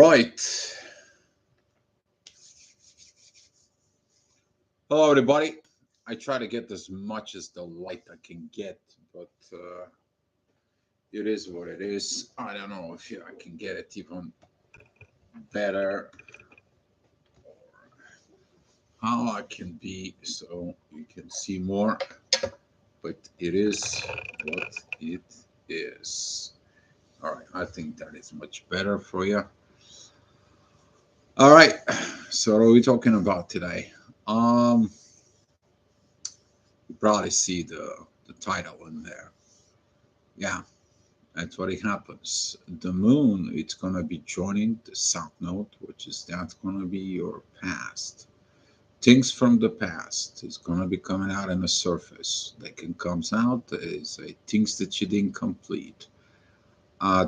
right. Hello, everybody. I try to get as much as the light I can get, but it is what it is. I don't know if I can get it even better, how I can be so you can see more, but it is what it is. All right, I think that is much better for you. All right, so what are we talking about today? You probably see the title in there. Yeah, that's what it happens. The moon, it's gonna be joining the south node, which is that's gonna be your past. Things from the past is gonna be coming out on the surface. That can comes out is things that you didn't complete,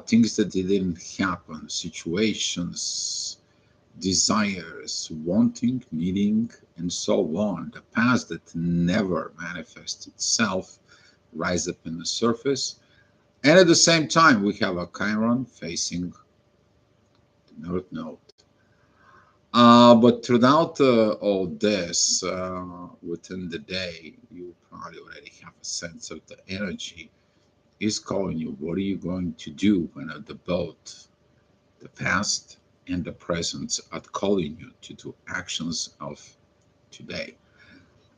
things that didn't happen, situations, desires, wanting, needing, and so on. The past that never manifests itself rise up in the surface. And at the same time, we have a Chiron facing the North Node. But throughout all this, within the day, you probably already have a sense of the energy is calling you. What are you going to do when the both the past and the present are calling you to do actions of today?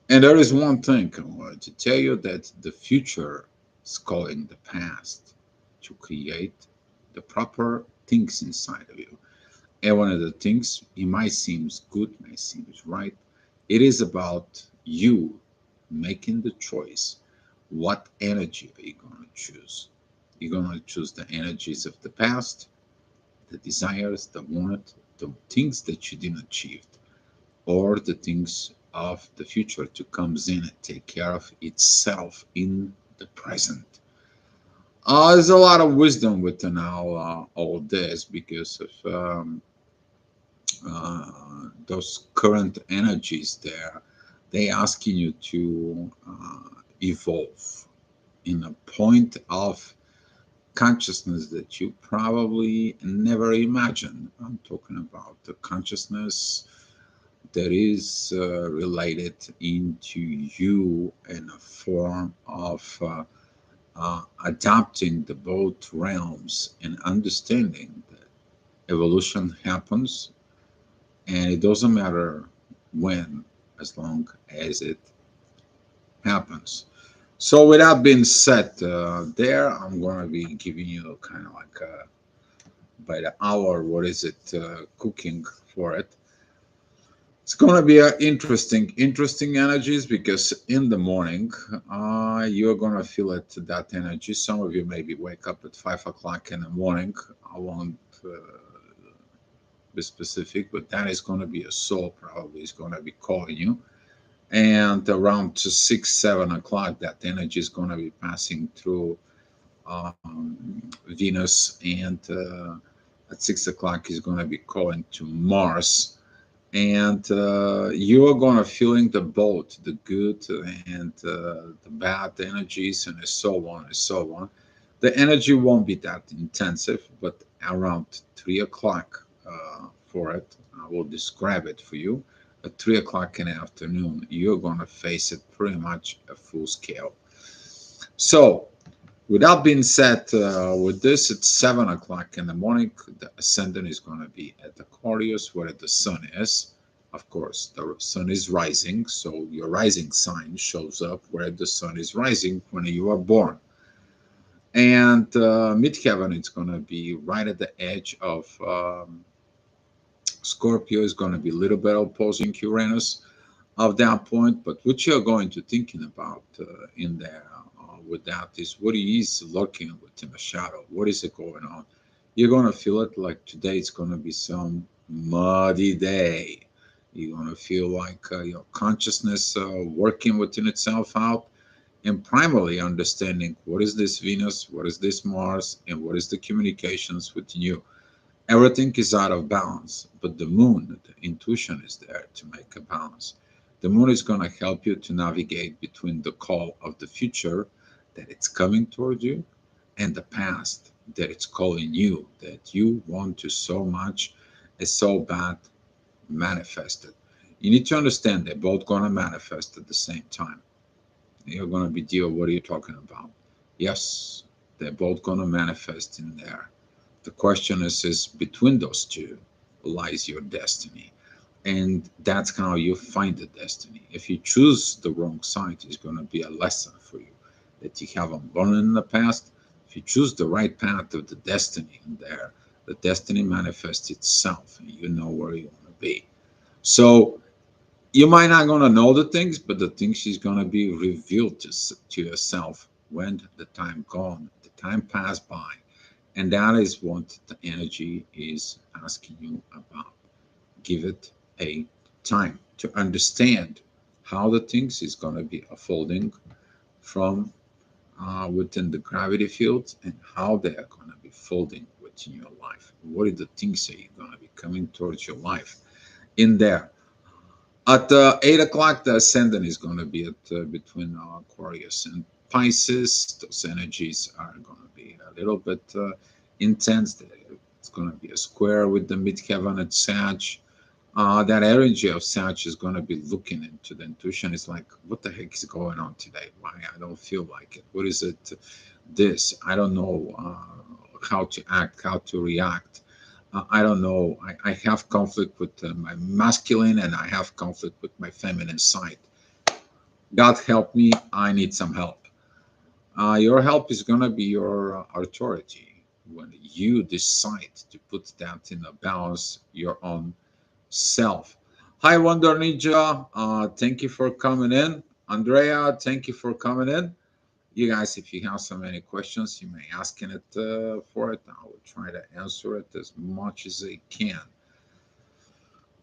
And there is one thing I wanted to tell you, that the future is calling the past to create the proper things inside of you. And one of the things, it might seem good, might seem right, it is about you making the choice. What energy are you going to choose? You're going to choose the energies of the past, the desires, the want, the things that you didn't achieve, or the things of the future to comes in and take care of itself in the present. There's a lot of wisdom within all this because of those current energies there. They asking you to evolve in a point of consciousness that you probably never imagined. I'm talking about the consciousness that is related into you in a form of adapting the both realms and understanding that evolution happens, and it doesn't matter when, as long as it happens. So with that being said, there I'm going to be giving you kind of like by the hour, what is it, cooking for it. It's going to be interesting energies, because in the morning, you're going to feel it, that energy. Some of you maybe wake up at 5 o'clock in the morning. I won't be specific, but that is going to be a soul probably is going to be calling you. And around to 6, 7 o'clock, that energy is going to be passing through Venus, and at 6 o'clock is going to be calling to Mars, and you are going to feeling the both the good and the bad energies, and so on and so on. The energy won't be that intensive, but around 3 o'clock for it, I will describe it for you. At 3 o'clock in the afternoon, you're going to face it pretty much a full scale. So with that being said, with this, it's 7 o'clock in the morning. The ascendant is going to be at Aquarius, where the sun is. Of course, the sun is rising, so your rising sign shows up where the sun is rising when you are born. And midheaven, it's going to be right at the edge of Scorpio. Is going to be a little bit opposing Uranus of that point. But what you're going to thinking about in there with that is what is lurking within the shadow. What is it going on? You're going to feel it like today it's going to be some muddy day. You're going to feel like your consciousness working within itself out, and primarily understanding what is this Venus, what is this Mars, and what is the communications within you. Everything is out of balance, but the moon, the intuition is there to make a balance. The moon is going to help you to navigate between the call of the future that it's coming toward you, and the past that it's calling you, that you want to so much is so bad, manifested. You need to understand they're both going to manifest at the same time. You're going to be deal. What are you talking about? Yes, they're both going to manifest in there. The question is between those two lies your destiny. And that's how you find the destiny. If you choose the wrong side, it's going to be a lesson for you that you haven't learned in the past. If you choose the right path of the destiny in there, the destiny manifests itself and you know where you want to be. So you might not gonna know the things, but the things is gonna be revealed to yourself when the time gone, the time passed by, and that is what the energy is asking you about. Give it a time to understand how the things is gonna be unfolding from within the gravity field and how they are gonna be folding within your life. What are the things that you're gonna be coming towards your life in there? At 8 o'clock, the ascendant is going to be at between Aquarius and Pisces. Those energies are going to be a little bit intense. It's going to be a square with the midheaven at Sag. That energy of Sag is going to be looking into the intuition. It's like, what the heck is going on today? Why I don't feel like it? What is it? This I don't know how to act, how to react. I don't know. I have conflict with my masculine and I have conflict with my feminine side. God help me. I need some help. Your help is going to be your authority when you decide to put that in a balance, your own self. Hi, Wonder Ninja. Thank you for coming in. Andrea, thank you for coming in. You guys, if you have so many questions, you may ask in it for it. I will try to answer it as much as I can.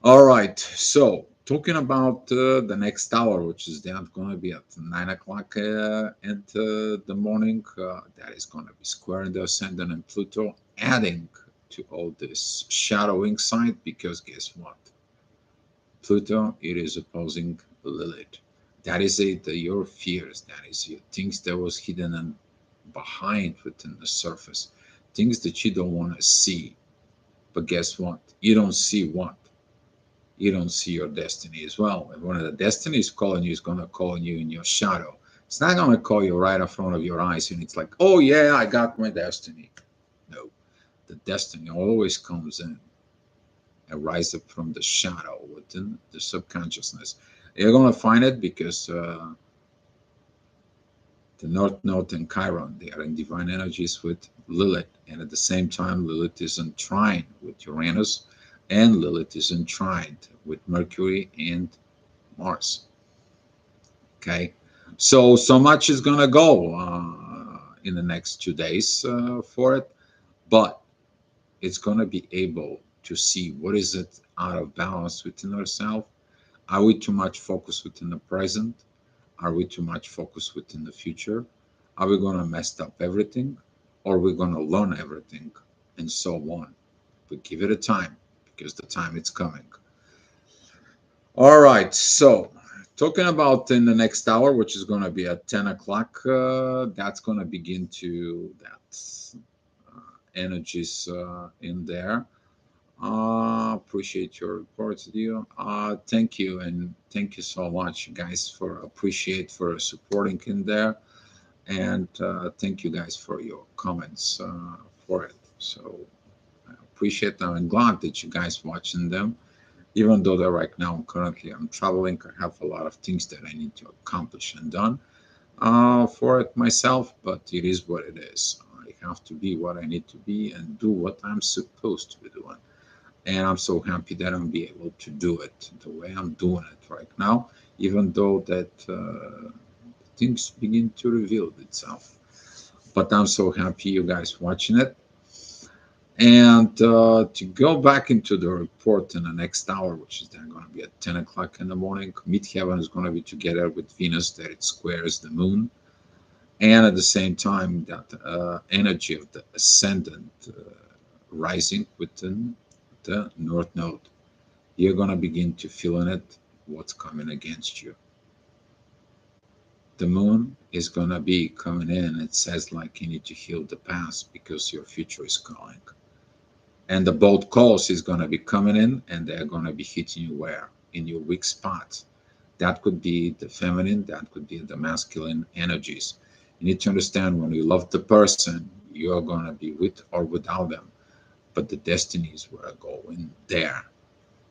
All right. So talking about the next hour, which is then going to be at 9 o'clock in the morning, that is going to be squaring the ascendant and Pluto, adding to all this shadowing side. Because guess what? Pluto, it is opposing Lilith. That is it, your fears. That is your things that was hidden and behind within the surface, things that you don't want to see. But guess what? You don't see what? You don't see your destiny as well. And when the destiny is calling you, it's going to call you in your shadow. It's not going to call you right in front of your eyes and it's like, oh yeah, I got my destiny. No, the destiny always comes in and rise up from the shadow within the subconsciousness. You're going to find it because the North Node and Chiron, they are in divine energies with Lilith. And at the same time, Lilith is in trine with Uranus and Lilith is in trine with Mercury and Mars. Okay. So much is going to go in the next 2 days for it, but it's going to be able to see what is it out of balance within ourselves. Are we too much focused within the present? Are we too much focused within the future? Are we going to mess up everything? Or are we going to learn everything? And so on. But give it a time because the time is coming. All right. So, talking about in the next hour, which is going to be at 10 o'clock, that's going to begin to that energies in there. Appreciate your report, Dio. Thank you and thank you so much, guys, for appreciate for supporting in there, and thank you guys for your comments for it. So I appreciate them and glad that you guys watching them, even though they're right now currently I'm traveling. I have a lot of things that I need to accomplish and done for it myself, but it is what it is. I have to be what I need to be and do what I'm supposed to be doing and I'm so happy that I'm be able to do it the way I'm doing it right now, even though that things begin to reveal itself. But I'm so happy you guys watching it. And to go back into the report in the next hour, which is then going to be at 10 o'clock in the morning, midheaven is going to be together with Venus, that it squares the moon. And at the same time, that energy of the ascendant rising within the North Node. You're going to begin to feel in it what's coming against you. The moon is going to be coming in. It says like you need to heal the past because your future is calling. And the both calls is going to be coming in, and they're going to be hitting you where? In your weak spots. That could be the feminine, that could be the masculine energies. You need to understand, when you love the person, you're going to be with or without them, but the destinies were going there.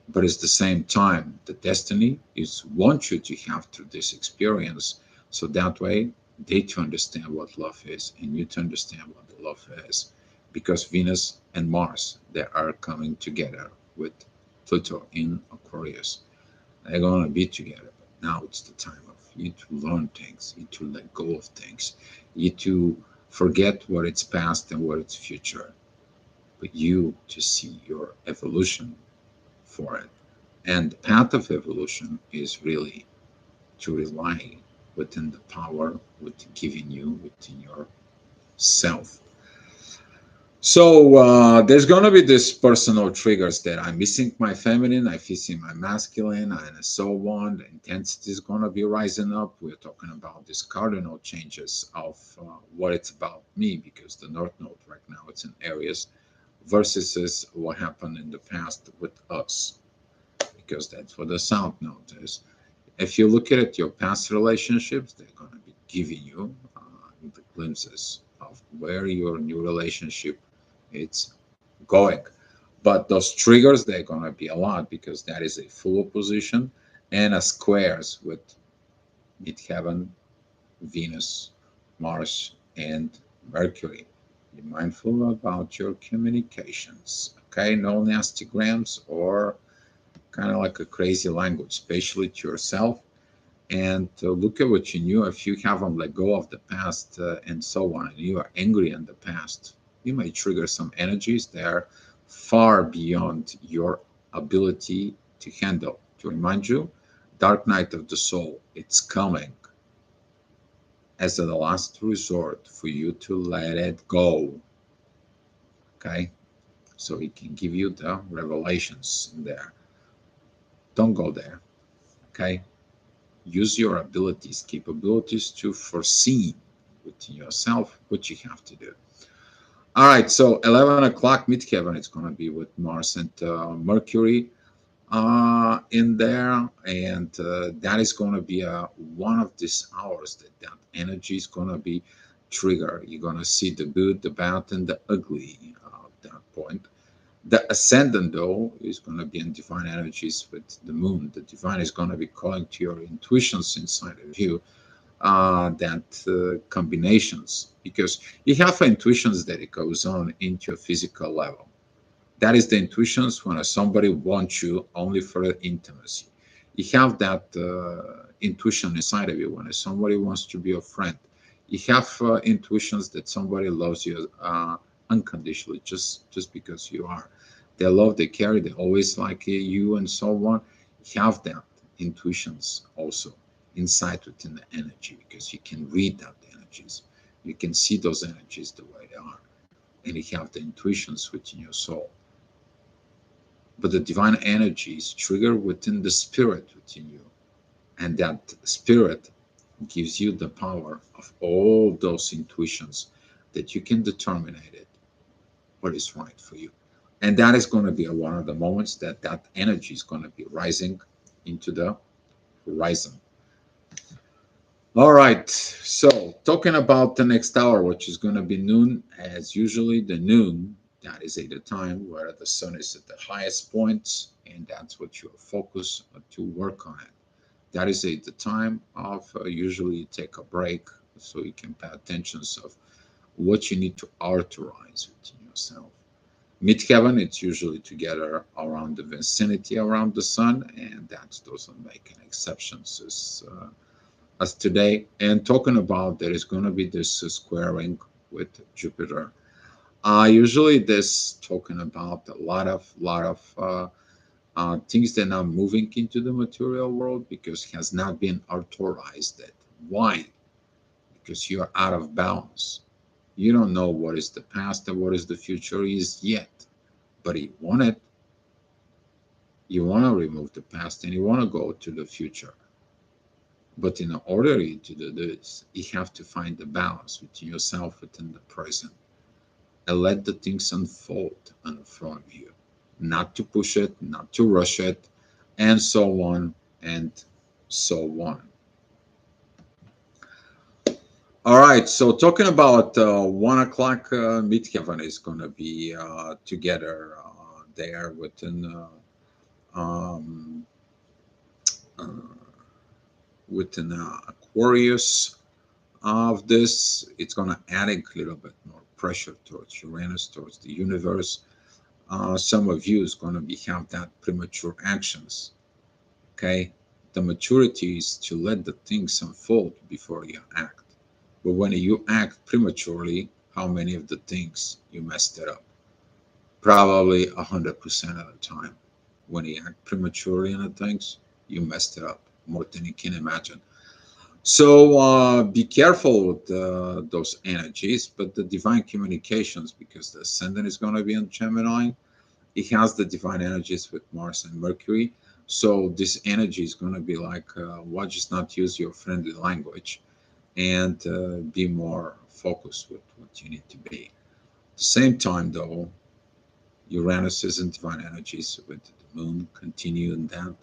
But at the same time, the destiny is want you to have through this experience, so that way they to understand what love is and you to understand what the love is. Because Venus and Mars, they are coming together with Pluto in Aquarius. They're going to be together. But now it's the time of you to learn things, you to let go of things, you to forget what it's past and what it's future, but you to see your evolution for it. And the path of evolution is really to rely within the power within giving you within yourself. So there's gonna be this personal triggers that I'm missing my feminine, I'm missing my masculine, and so on. The intensity is gonna be rising up. We're talking about these cardinal changes of what it's about me, because the North Node right now it's in Aries versus is what happened in the past with us, because that's what the South Node is. If you look at it, your past relationships, they're going to be giving you the glimpses of where your new relationship it's going. But those triggers, they're going to be a lot, because that is a full opposition and a squares with midheaven, Venus, Mars, and Mercury. Be mindful about your communications. Okay, no nasty grams or kind of like a crazy language, especially to yourself. And look at what you knew. If you haven't let go of the past and so on, and you are angry in the past, you may trigger some energies that are far beyond your ability to handle. To remind you, dark night of the soul, it's coming as the last resort for you to let it go. Okay, so it can give you the revelations in there. Don't go there. Okay, use your abilities, capabilities to foresee within yourself what you have to do. All right, so 11 o'clock midheaven, it's going to be with Mars and Mercury in there, and that is going to be one of these hours that energy is going to be triggered. You're going to see the good, the bad, and the ugly at that point. The ascendant, though, is going to be in divine energies with the moon. The divine is going to be calling to your intuitions inside of you, that combinations, because you have intuitions that it goes on into a physical level. That is the intuitions when somebody wants you only for intimacy. You have that intuition inside of you when somebody wants to be a friend. You have intuitions that somebody loves you unconditionally, just because you are. They love, they care, they always like you, and so on. You have that intuitions also inside within the energy, because you can read that energies. You can see those energies the way they are, and you have the intuitions within your soul. But the divine energy is triggered within the spirit within you, and that spirit gives you the power of all those intuitions that you can determine it what is right for you. And that is going to be one of the moments that energy is going to be rising into the horizon. All right, so talking about the next hour, which is going to be noon, as usually the noon, that is at the time where the sun is at the highest point, and that's what you focus to work on it. That is at the time of usually take a break, so you can pay attention of what you need to authorize within yourself. Midheaven, it's usually together around the vicinity around the sun, and that doesn't make an exceptions as today. And talking about there is going to be this squaring with Jupiter. Usually this talking about a lot of things that are moving into the material world, because it has not been authorized yet. Why? Because you are out of balance. You don't know what is the past and what is the future is yet. But you want to remove the past and you want to go to the future. But in order to do this, you have to find the balance within yourself, within the present. and let the things unfold in front of you. Not to push it, not to rush it, and so on and so on. All right, so talking about 1 o'clock, Midheaven is going to be together there um, uh, within Aquarius of this. It's going to add a little bit more pressure towards Uranus, towards the universe. Some of you is going to be have that premature actions. Okay, the maturity is to let the things unfold before you act. But when you act prematurely, how many of the things you messed it up? Probably 100% of the time. When you act prematurely on the things, you messed it up more than you can imagine. So be careful with those energies, but the divine communications, because the ascendant is going to be on Gemini, it has the divine energies with Mars and Mercury. So this energy is going to be like, why just not use your friendly language and be more focused with what you need to be. At the same time, though, Uranus is in divine energies with the moon continuing that,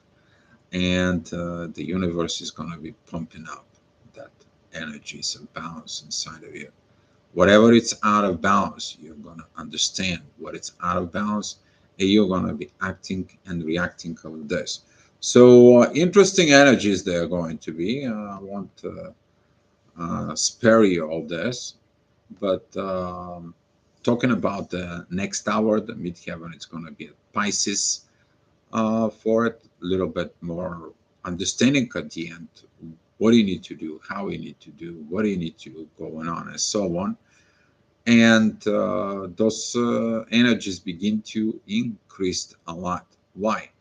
and the universe is going to be pumping up that energies and balance inside of you. Whatever it's out of balance, you're going to understand what it's out of balance, and you're going to be acting and reacting of this. So interesting energies they're going to be. I won't spare you all this, but talking about the next hour, the midheaven, it's going to be at Pisces for it, a little bit more understanding at the end. What do you need to do? How you need to do? What do you need to going on, and so on. And those energies begin to increase a lot. Why?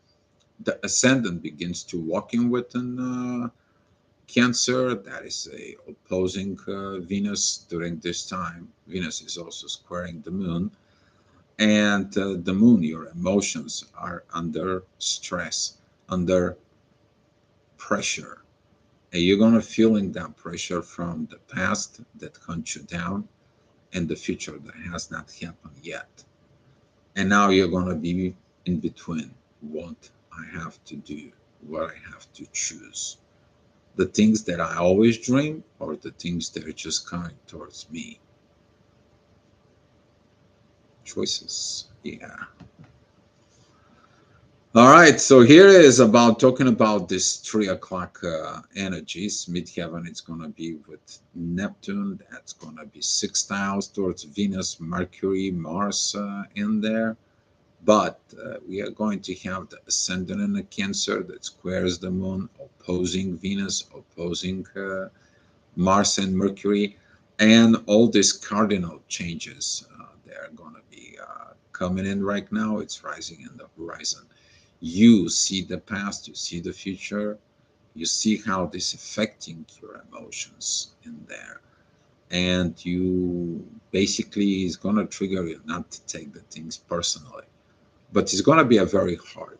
The ascendant begins to walk in within Cancer. That is a opposing Venus during this time. Venus is also squaring the moon, and the moon, your emotions are under stress, under pressure, and you're gonna feeling that pressure from the past that hunt you down and the future that has not happened yet. And now you're going to be in between what I have to do, what I have to choose. The things that I always dream or the things that are just coming towards me. Choices. Yeah. All right. So here is about talking about this 3 o'clock energies. Midheaven, it's going to be with Neptune. That's going to be sextiles towards Venus, Mercury, Mars in there. But we are going to have the ascendant in the Cancer that squares the moon, opposing Venus, opposing Mars and Mercury, and all these cardinal changes. They're going to be coming in right now. It's rising in the horizon. You see the past, you see the future, you see how this affecting your emotions in there, and you basically is going to trigger you not to take the things personally, but it's going to be a very hard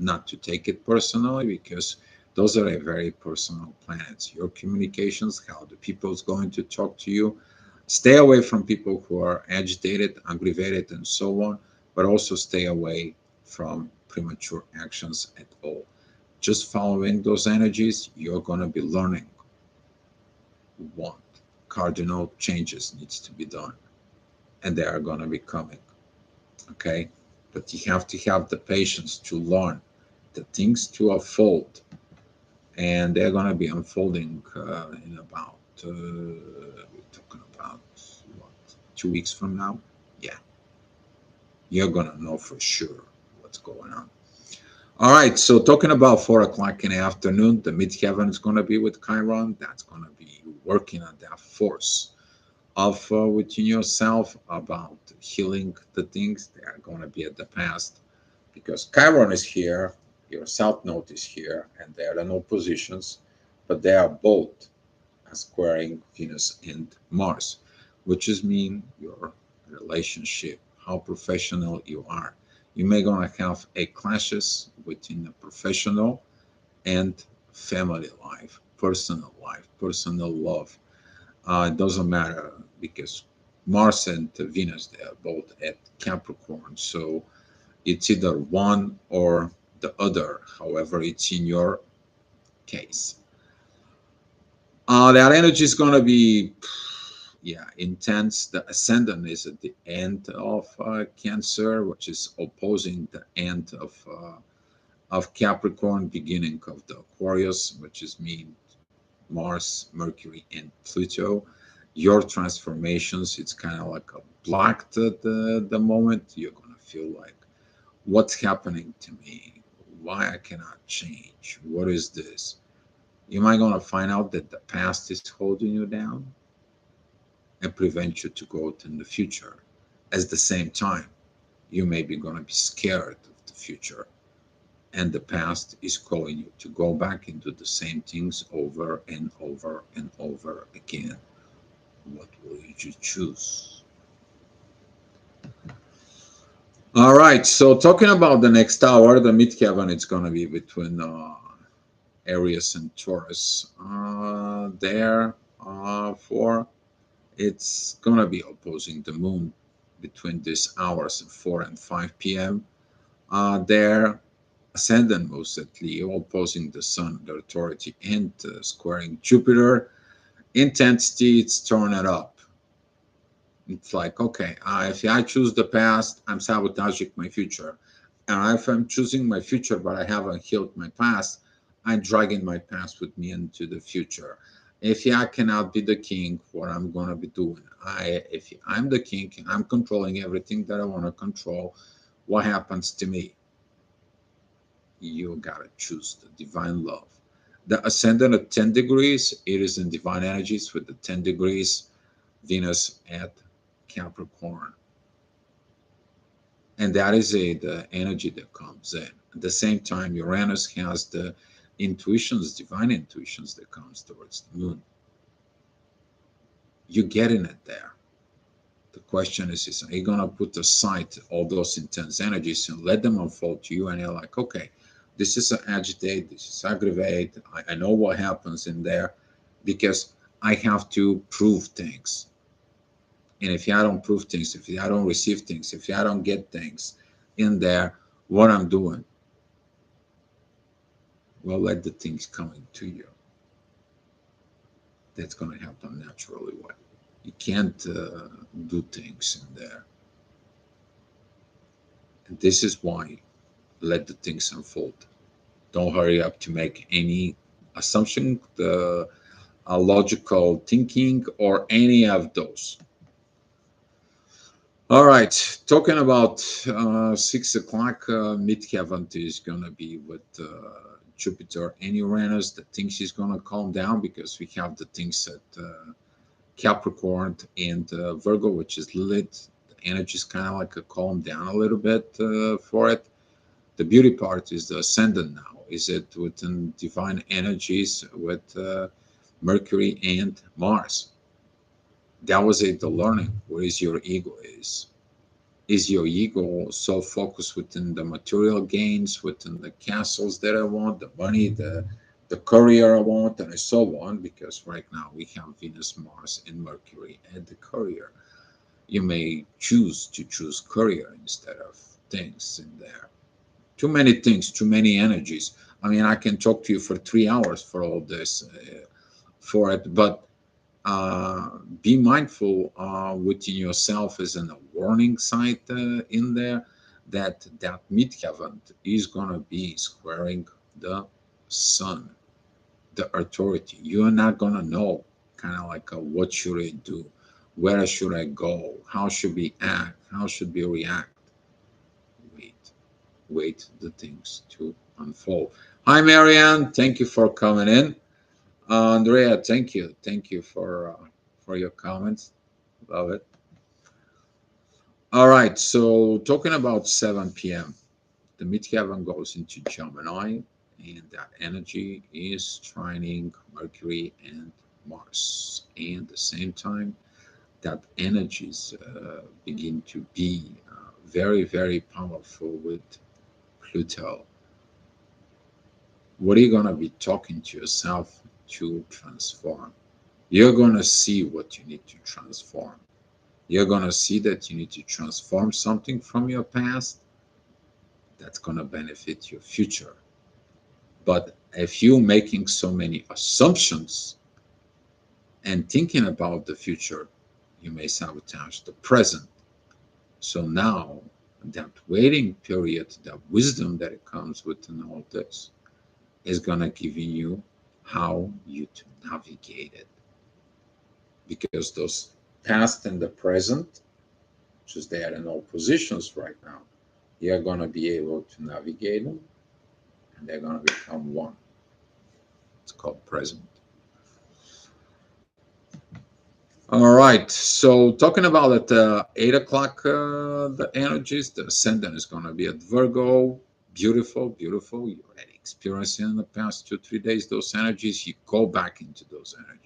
not to take it personally because those are a very personal planets. Your communications, how the people is going to talk to you. Stay away from people who are agitated, aggravated, and so on, but also stay away from premature actions at all. Just following those energies, you're going to be learning what cardinal changes needs to be done, and they are going to be coming. Okay, but you have to have the patience to learn the things to unfold, and they're going to be unfolding in about we're talking about what, 2 weeks from now. Yeah, you're going to know for sure what's going on. All right, so talking about 4 o'clock in the afternoon, the midheaven is going to be with Chiron. That's going to be working on that force of within yourself about healing the things that are going to be at the past, because Chiron is here, your south node is here, and they are in oppositions, but they are both squaring Venus and Mars, which is mean your relationship, how professional you are. You may gonna have a clashes within the professional and family life, personal love. It doesn't matter because Mars and Venus, they are both at Capricorn. So it's either one or the other, however it's in your case. That energy is going to be, yeah, intense. The ascendant is at the end of Cancer, which is opposing the end of Capricorn, beginning of the Aquarius, which is mean Mars, Mercury, and Pluto. Your transformations, it's kind of like a blocked at the moment. You're gonna feel like, what's happening to me? Why I cannot change? What is this? You might gonna find out that the past is holding you down and prevent you to go to the future. At the same time, you may be gonna be scared of the future, and the past is calling you to go back into the same things over and over and over again. What will you choose? All right, so talking about the next hour, the midheaven, it's going to be between Aries and Taurus. There, for it's going to be opposing the moon between these hours of 4 and 5 p.m. Their ascendant moves at Leo, opposing the sun, the authority, and squaring Jupiter. Intensity, it's turn it up. It's like, okay, if I choose the past, I'm sabotaging my future. And if I'm choosing my future, but I haven't healed my past, I'm dragging my past with me into the future. If I cannot be the king, what I'm going to be doing? If I'm the king and I'm controlling everything that I want to control, what happens to me? You got to choose the divine love. The ascendant at 10 degrees, it is in divine energies with the 10 degrees Venus at Capricorn. And that is the energy that comes in. At the same time, Uranus has the intuitions, divine intuitions that comes towards the moon. You're getting it there. The question is are you going to put aside all those intense energies and let them unfold to you? And you're like, okay, this is an agitate, this is aggravate. I know what happens in there because I have to prove things. And if I don't prove things, if I don't receive things, if I don't get things in there, what I'm doing, well, let the things coming to you. That's going to happen naturally. Way. You can't do things in there. And this is why let the things unfold. Don't hurry up to make any assumption, the logical thinking, or any of those. All right, talking about 6 o'clock, midheaven is going to be with Jupiter and Uranus. The things is going to calm down because we have the things at Capricorn and Virgo, which is Lilith. The energy is kind of like a calm down a little bit for it. The beauty part is the ascendant now. Is it within divine energies with Mercury and Mars? That was it, the learning. Where is your ego is? Is your ego so focused within the material gains, within the castles that I want, the money, the career I want, and so on? Because right now we have Venus, Mars, and Mercury and the career. You may choose to choose career instead of things in there. Too many things, too many energies. I mean, I can talk to you for 3 hours for all this, for it, but be mindful within yourself as in a warning sign in there that midheaven is going to be squaring the sun, the authority. You're not going to know kind of like what should I do, where should I go, how should we act, how should we react. Wait the things to unfold. Hi Marianne, thank you for coming in. Andrea, thank you for your comments. Love it. All right, so talking about 7 p.m., the midheaven goes into Gemini, and that energy is trining Mercury and Mars. And at the same time, that energies begin to be very, very powerful with Pluto. What are you going to be talking to yourself to transform? You're going to see what you need to transform. You're going to see that you need to transform something from your past that's going to benefit your future. But if you're making so many assumptions and thinking about the future, you may sabotage the present. So now, that waiting period, that wisdom that it comes within all this, is going to give you how you to navigate it. Because those past and the present, which is they are in all positions right now, you're going to be able to navigate them and they're going to become one. It's called present. All right. So talking about at 8 o'clock, the energies, the ascendant is going to be at Virgo. Beautiful, beautiful. You already experiencing in the past 2, 3 days those energies. You go back into those energies.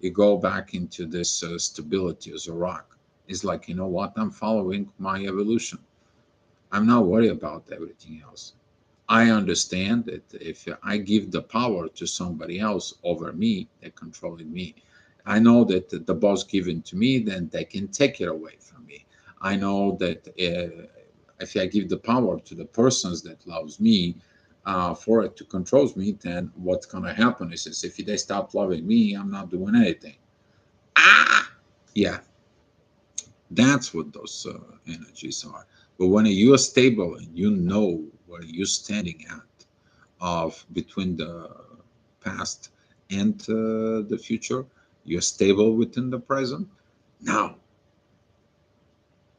You go back into this stability as a rock. It's like, you know what? I'm following my evolution. I'm not worried about everything else. I understand that if I give the power to somebody else over me, they're controlling me. I know that the boss given to me, then they can take it away from me. I know that if I give the power to the persons that loves me, for it to control me, then what's gonna happen is if they stop loving me, I'm not doing anything. Ah, yeah, that's what those energies are. But when you are stable and you know where you're standing at, of between the past and the future, you're stable within the present. Now,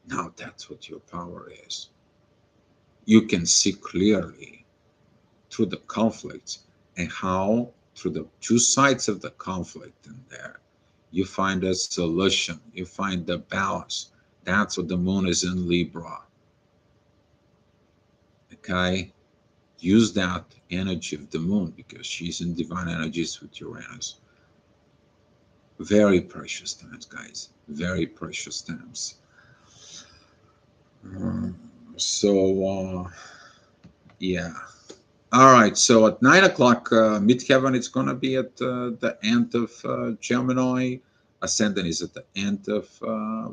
now that's what your power is. You can see clearly through the conflicts and how through the two sides of the conflict in there, you find a solution, you find the balance. That's what the moon is in Libra. Okay, use that energy of the moon because she's in divine energies with Uranus. Very precious times, guys. Very precious times. Uh, so, yeah. All right. So at 9 o'clock, midheaven, it's going to be at the end of Gemini. Ascendant is at the end of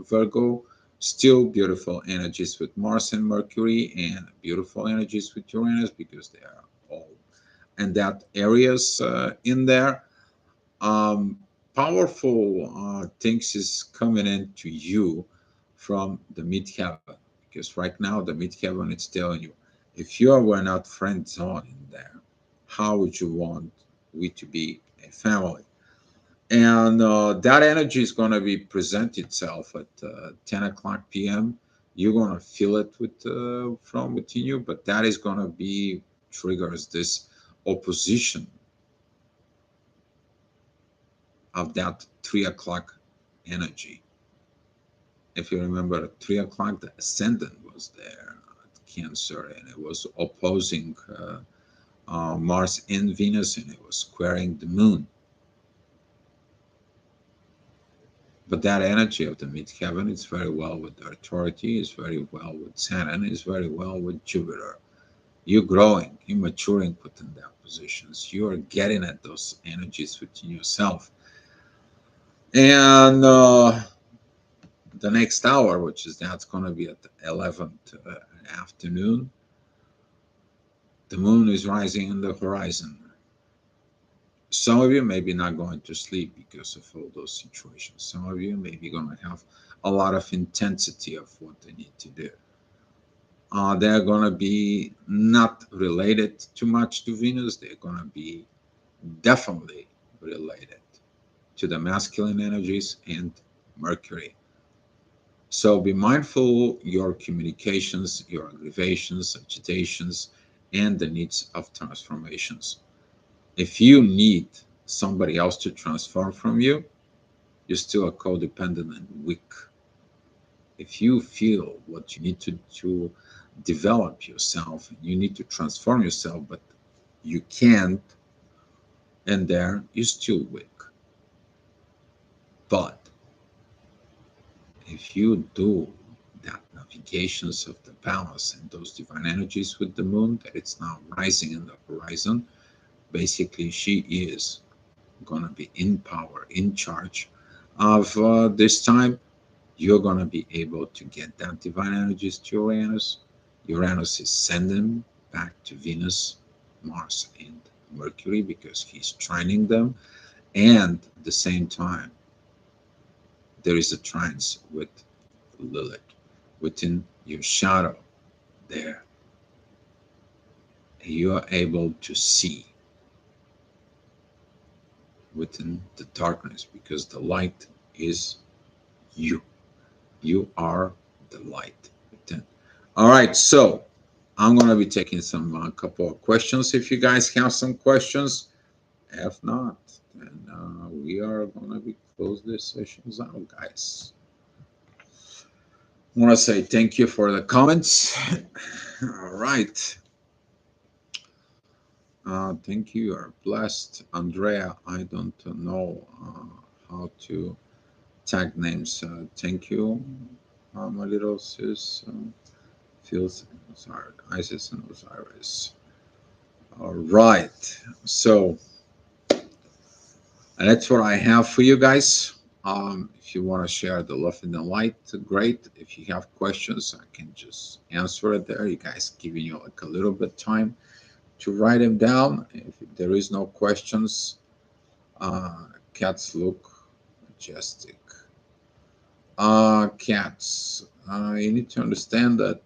Virgo. Still beautiful energies with Mars and Mercury, and beautiful energies with Uranus because they are all in that areas in there. um, Powerful things is coming into you from the midheaven because right now the midheaven is telling you if you were not friend zone in there, how would you want we to be a family? And that energy is going to be present itself at 10 o'clock p.m. You're going to feel it with from within you, but that is going to be triggers this opposition of that 3 o'clock energy. If you remember, at 3 o'clock, the ascendant was there at Cancer, and it was opposing Mars and Venus, and it was squaring the moon. But that energy of the midheaven is very well with the authority, is very well with Saturn, is very well with Jupiter. You're growing, you're maturing within that positions. You are getting at those energies within yourself. And the next hour, which is that's going to be at the 11th afternoon, the moon is rising in the horizon. Some of you may be not going to sleep because of all those situations. Some of you may be going to have a lot of intensity of what they need to do. They're going to be not related too much to Venus. They're going to be definitely related to the masculine energies and Mercury. So be mindful your communications, your aggravations, agitations, and the needs of transformations. If you need somebody else to transform from you, you're still a codependent and weak. If you feel what you need to develop yourself, you need to transform yourself, but you can't, and there you're still weak. But if you do that navigations of the balance and those divine energies with the moon that it's now rising in the horizon, basically she is going to be in power, in charge of this time. you're going to be able to get that divine energies to Uranus. Uranus is sending back to Venus, Mars, and Mercury because he's trining them. And at the same time, there is a trines with Lilith within your shadow there. You are able to see within the darkness because the light is you. You are the light within. All right, so I'm going to be taking some couple of questions. If you guys have some questions, if not, then we are going to be close this sessions out, guys. I want to say thank you for the comments. All right. Thank you. You are blessed. Andrea, I don't know how to tag names. Thank you, my little sis. Feels Osiris, Isis and Osiris. All right. So that's what I have for you guys. If you want to share the love and the light, great. If you have questions, I can just answer it there. You guys giving you like a little bit time to write them down. If there is no questions, cats look majestic. Cats. You need to understand that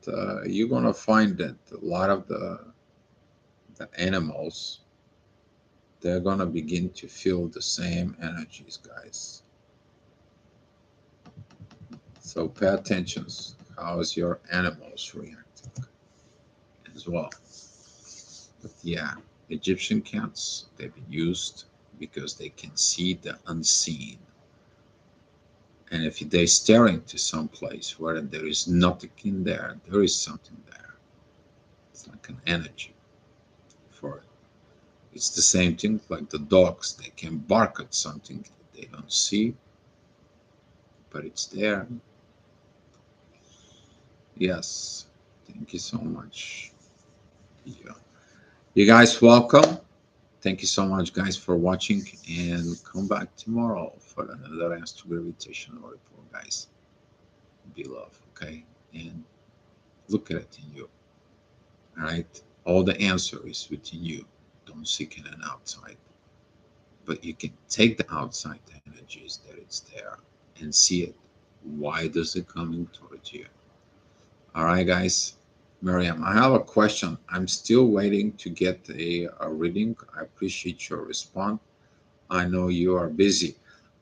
you're gonna find that a lot of the animals they're gonna begin to feel the same energies, guys. So pay attention. How's your animals reacting as well? But yeah, Egyptian cats they've been used because they can see the unseen. And if they staring to some place where there is nothing in there, there is something there. It's like an energy for it. It's the same thing like the dogs. They can bark at something that they don't see, but it's there. Yes. Thank you so much. Yeah. You guys welcome. Thank you so much, guys, for watching, and come back tomorrow for another astro gravitational report, guys. Be love, okay? And look at it in you. All right. All the answer is within you. Don't seek it an outside. But you can take the outside energies that it's there and see it. Why does it coming towards you? All right, guys. Miriam, I have a question. I'm still waiting to get a reading. I appreciate your response. I know you are busy.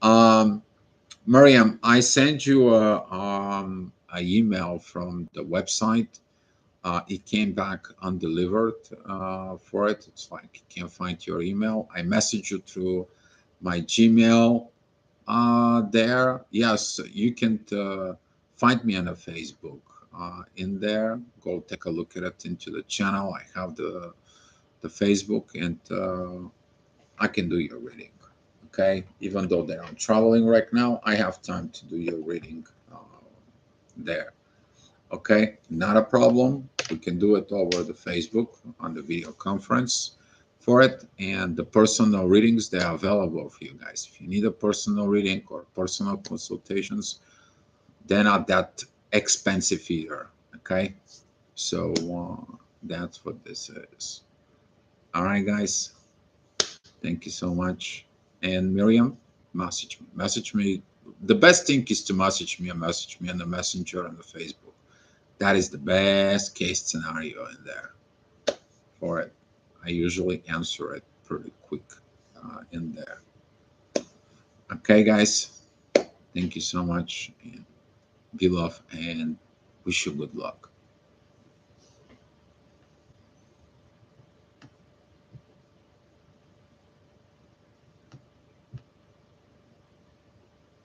Miriam, I sent you a email from the website. It came back undelivered for it. It's like you can't find your email. I messaged you through my Gmail there. Yes, you can find me on a Facebook in there. Go take a look at it into the channel. I have the Facebook, and I can do your reading. Okay, even though that I'm traveling right now, I have time to do your reading there. Okay, not a problem. We can do it over the Facebook on the video conference for it. And the personal readings, they're available for you guys. If you need a personal reading or personal consultations, they're not that expensive either. Okay, so that's what this is. All right, guys. Thank you so much. And Miriam, message me. Message me. The best thing is to message me and message me on the messenger on the Facebook. That is the best case scenario in there for it. I usually answer it pretty quick in there. Okay, guys. Thank you so much. And be love and wish you good luck.